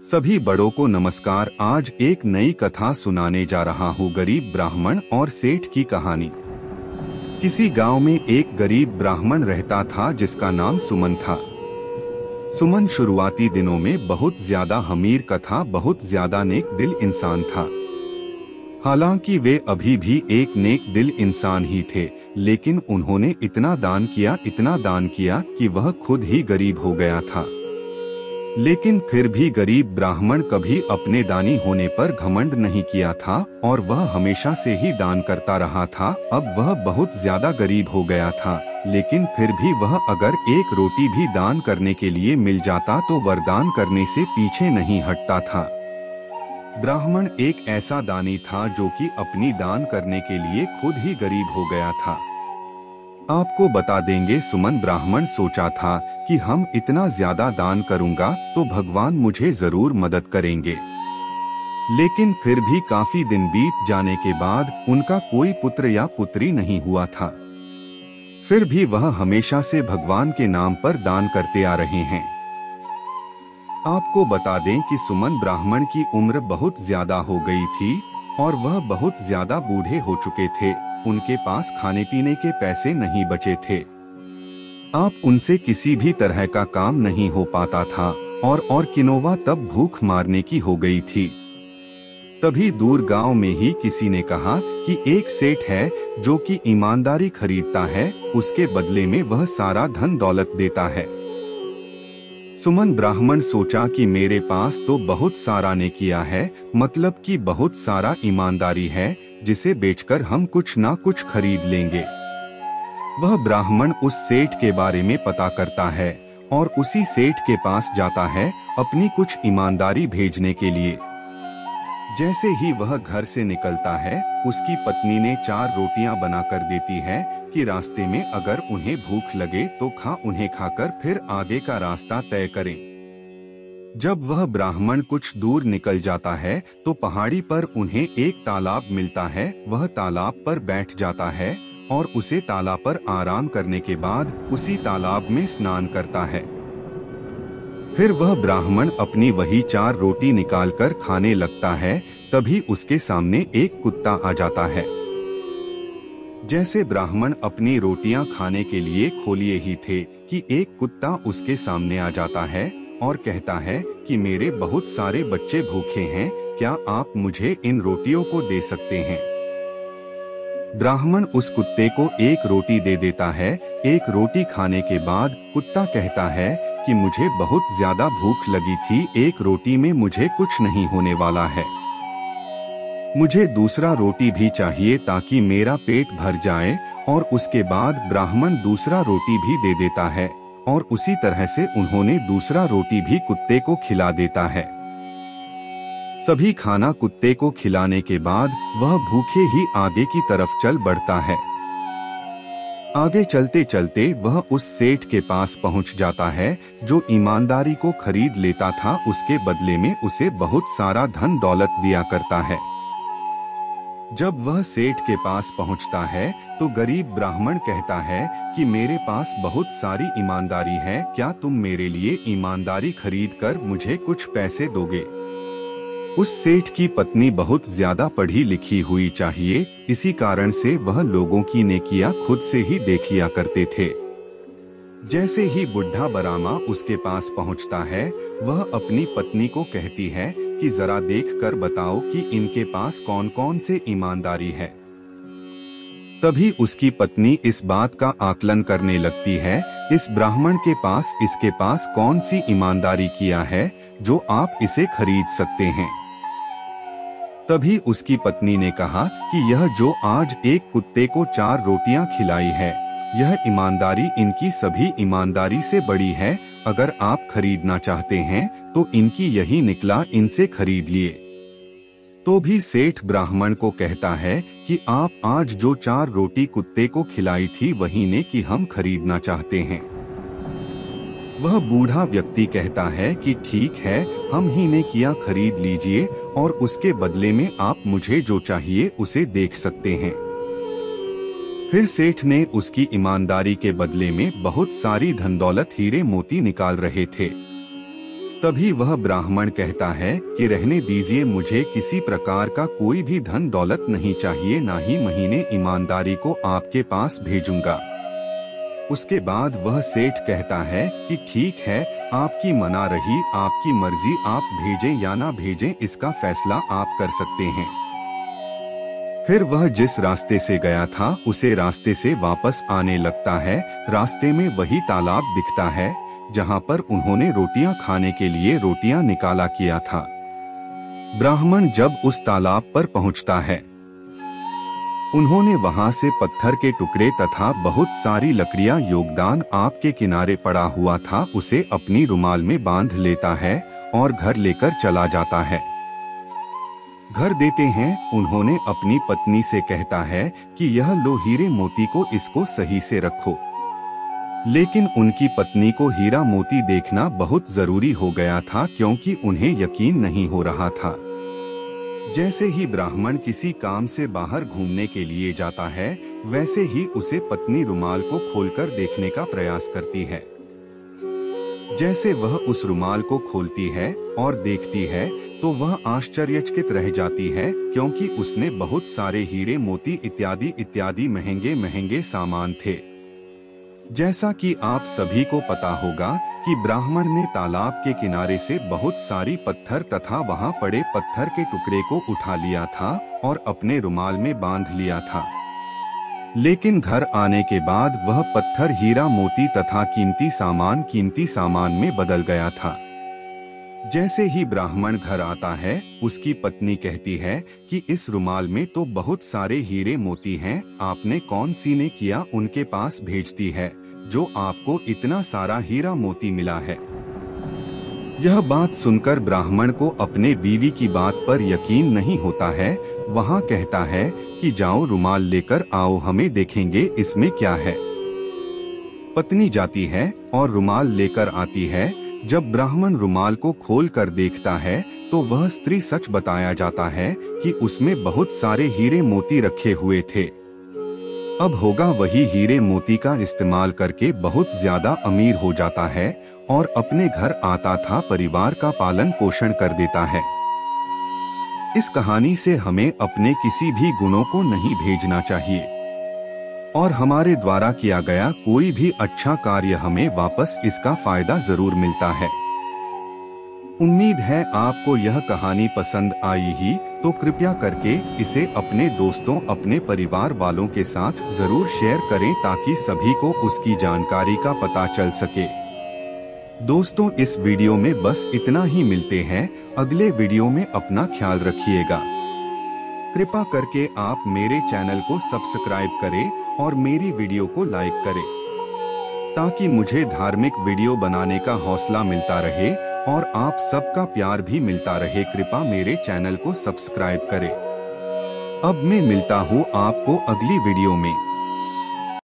सभी बड़ों को नमस्कार। आज एक नई कथा सुनाने जा रहा हूँ, गरीब ब्राह्मण और सेठ की कहानी। किसी गांव में एक गरीब ब्राह्मण रहता था जिसका नाम सुमन था। सुमन शुरुआती दिनों में बहुत ज्यादा अमीर तथा बहुत ज्यादा नेक दिल इंसान था। हालांकि वे अभी भी एक नेक दिल इंसान ही थे, लेकिन उन्होंने इतना दान किया कि वह खुद ही गरीब हो गया था। लेकिन फिर भी गरीब ब्राह्मण कभी अपने दानी होने पर घमंड नहीं किया था और वह हमेशा से ही दान करता रहा था। अब वह बहुत ज्यादा गरीब हो गया था, लेकिन फिर भी वह अगर एक रोटी भी दान करने के लिए मिल जाता तो वरदान करने से पीछे नहीं हटता था। ब्राह्मण एक ऐसा दानी था जो कि अपनी दान करने के लिए खुद ही गरीब हो गया था। आपको बता देंगे, सुमन ब्राह्मण सोचा था कि हम इतना ज्यादा दान करूंगा तो भगवान मुझे जरूर मदद करेंगे। लेकिन फिर भी काफी दिन बीत जाने के बाद उनका कोई पुत्र या पुत्री नहीं हुआ था। फिर भी वह हमेशा से भगवान के नाम पर दान करते आ रहे हैं। आपको बता दें कि सुमन ब्राह्मण की उम्र बहुत ज्यादा हो गई थी और वह बहुत ज्यादा बूढ़े हो चुके थे। उनके पास खाने पीने के पैसे नहीं बचे थे। आप उनसे किसी भी तरह का काम नहीं हो पाता था और किनोवा तब भूख मारने की हो गई थी। तभी दूर गांव में ही किसी ने कहा कि एक सेठ है जो कि ईमानदारी खरीदता है, उसके बदले में वह सारा धन दौलत देता है। सुमन ब्राह्मण सोचा कि मेरे पास तो बहुत सारा ने किया है, मतलब कि बहुत सारा ईमानदारी है, जिसे बेचकर हम कुछ ना कुछ खरीद लेंगे। वह ब्राह्मण उस सेठ के बारे में पता करता है और उसी सेठ के पास जाता है अपनी कुछ ईमानदारी भेजने के लिए। जैसे ही वह घर से निकलता है, उसकी पत्नी ने 4 रोटियां बनाकर देती है कि रास्ते में अगर उन्हें भूख लगे तो उन्हें खाकर फिर आगे का रास्ता तय करें। जब वह ब्राह्मण कुछ दूर निकल जाता है तो पहाड़ी पर उन्हें एक तालाब मिलता है। वह तालाब पर बैठ जाता है और उसे तालाब पर आराम करने के बाद उसी तालाब में स्नान करता है। फिर वह ब्राह्मण अपनी वही 4 रोटी निकालकर खाने लगता है। तभी उसके सामने एक कुत्ता आ जाता है। जैसे ब्राह्मण अपनी रोटियां खाने के लिए खोलिए ही थे कि एक कुत्ता उसके सामने आ जाता है और कहता है कि मेरे बहुत सारे बच्चे भूखे हैं, क्या आप मुझे इन रोटियों को दे सकते हैं? ब्राह्मण उस कुत्ते को एक रोटी दे देता है। एक रोटी खाने के बाद कुत्ता कहता है कि मुझे बहुत ज्यादा भूख लगी थी, एक रोटी में मुझे कुछ नहीं होने वाला है, मुझे दूसरा रोटी भी चाहिए ताकि मेरा पेट भर जाए। और उसके बाद ब्राह्मण दूसरा रोटी भी दे देता है और उसी तरह से उन्होंने दूसरा रोटी भी कुत्ते को खिला देता है। सभी खाना कुत्ते को खिलाने के बाद वह भूखे ही आगे की तरफ चल बढ़ता है। आगे चलते चलते वह उस सेठ के पास पहुंच जाता है जो ईमानदारी को खरीद लेता था। उसके बदले में उसे बहुत सारा धन दौलत दिया करता है। जब वह सेठ के पास पहुंचता है तो गरीब ब्राह्मण कहता है कि मेरे पास बहुत सारी ईमानदारी है, क्या तुम मेरे लिए ईमानदारी खरीद कर मुझे कुछ पैसे दोगे? उस सेठ की पत्नी बहुत ज्यादा पढ़ी लिखी हुई चाहिए, इसी कारण से वह लोगों की नेकियां खुद से ही देख लिया करते थे। जैसे ही बुढ़ा बरामा उसके पास पहुंचता है, वह अपनी पत्नी को कहती है कि जरा देख कर बताओ कि इनके पास कौन कौन से ईमानदारी है। तभी उसकी पत्नी इस बात का आकलन करने लगती है, इस ब्राह्मण के पास इसके पास कौन सी ईमानदारी किया है जो आप इसे खरीद सकते हैं। तभी उसकी पत्नी ने कहा कि यह जो आज एक कुत्ते को 4 रोटियां खिलाई है, यह ईमानदारी इनकी सभी ईमानदारी से बड़ी है। अगर आप खरीदना चाहते हैं तो इनकी यही निकला, इनसे खरीद लिए। तो भी सेठ ब्राह्मण को कहता है कि आप आज जो 4 रोटी कुत्ते को खिलाई थी वही ने कि हम खरीदना चाहते हैं। वह बूढ़ा व्यक्ति कहता है कि ठीक है, हम ही ने किया खरीद लीजिए और उसके बदले में आप मुझे जो चाहिए उसे देख सकते हैं। फिर सेठ ने उसकी ईमानदारी के बदले में बहुत सारी धन दौलत हीरे मोती निकाल रहे थे। तभी वह ब्राह्मण कहता है कि रहने दीजिए, मुझे किसी प्रकार का कोई भी धन दौलत नहीं चाहिए, ना ही महीने ईमानदारी को आपके पास भेजूंगा। उसके बाद वह सेठ कहता है कि ठीक है, आपकी मना रही, आपकी मर्जी, आप भेजें या ना भेजें इसका फैसला आप कर सकते हैं। फिर वह जिस रास्ते से गया था उसे रास्ते से वापस आने लगता है। रास्ते में वही तालाब दिखता है जहाँ पर उन्होंने रोटियां खाने के लिए रोटियां निकाला किया था। ब्राह्मण जब उस तालाब पर पहुँचता है, उन्होंने वहां से पत्थर के टुकड़े तथा बहुत सारी लकड़ियां योगदान आग के किनारे पड़ा हुआ था, उसे अपनी रुमाल में बांध लेता है और घर लेकर चला जाता है। घर देते हैं उन्होंने अपनी पत्नी से कहता है कि यह लो हीरे मोती को, इसको सही से रखो। लेकिन उनकी पत्नी को हीरा मोती देखना बहुत जरूरी हो गया था, क्योंकि उन्हें यकीन नहीं हो रहा था। जैसे ही ब्राह्मण किसी काम से बाहर घूमने के लिए जाता है, वैसे ही उसे पत्नी रुमाल को खोलकर देखने का प्रयास करती है। जैसे वह उस रुमाल को खोलती है और देखती है तो वह आश्चर्यचकित रह जाती है, क्योंकि उसने बहुत सारे हीरे मोती इत्यादि इत्यादि महंगे महंगे सामान थे। जैसा कि आप सभी को पता होगा कि ब्राह्मण ने तालाब के किनारे से बहुत सारी पत्थर तथा वहां पड़े पत्थर के टुकड़े को उठा लिया था और अपने रुमाल में बांध लिया था। लेकिन घर आने के बाद वह पत्थर हीरा मोती तथा कीमती सामान में बदल गया था। जैसे ही ब्राह्मण घर आता है, उसकी पत्नी कहती है कि इस रुमाल में तो बहुत सारे हीरे मोती हैं, आपने कौन सी ने किया उनके पास भेजती है जो आपको इतना सारा हीरा मोती मिला है। यह बात सुनकर ब्राह्मण को अपने बीवी की बात पर यकीन नहीं होता है। वहाँ कहता है कि जाओ रुमाल लेकर आओ, हमें देखेंगे इसमें क्या है। पत्नी जाती है और रुमाल लेकर आती है। जब ब्राह्मण रुमाल को खोल कर देखता है तो वह स्त्री सच बताया जाता है कि उसमें बहुत सारे हीरे मोती रखे हुए थे। अब होगा वही हीरे मोती का इस्तेमाल करके बहुत ज्यादा अमीर हो जाता है और अपने घर आता था परिवार का पालन पोषण कर देता है। इस कहानी से हमें अपने किसी भी गुणों को नहीं भेजना चाहिए और हमारे द्वारा किया गया कोई भी अच्छा कार्य हमें वापस इसका फायदा जरूर मिलता है। उम्मीद है आपको यह कहानी पसंद आई ही, तो कृपया करके इसे अपने दोस्तों, अपने परिवार वालों के साथ जरूर शेयर करें ताकि सभी को उसकी जानकारी का पता चल सके। दोस्तों, इस वीडियो में बस इतना ही, मिलते हैं अगले वीडियो में। अपना ख्याल रखिएगा। कृपा करके आप मेरे चैनल को सब्सक्राइब करें और मेरी वीडियो को लाइक करें ताकि मुझे धार्मिक वीडियो बनाने का हौसला मिलता रहे और आप सबका प्यार भी मिलता रहे। कृपा मेरे चैनल को सब्सक्राइब करें। अब मैं मिलता हूँ आपको अगली वीडियो में।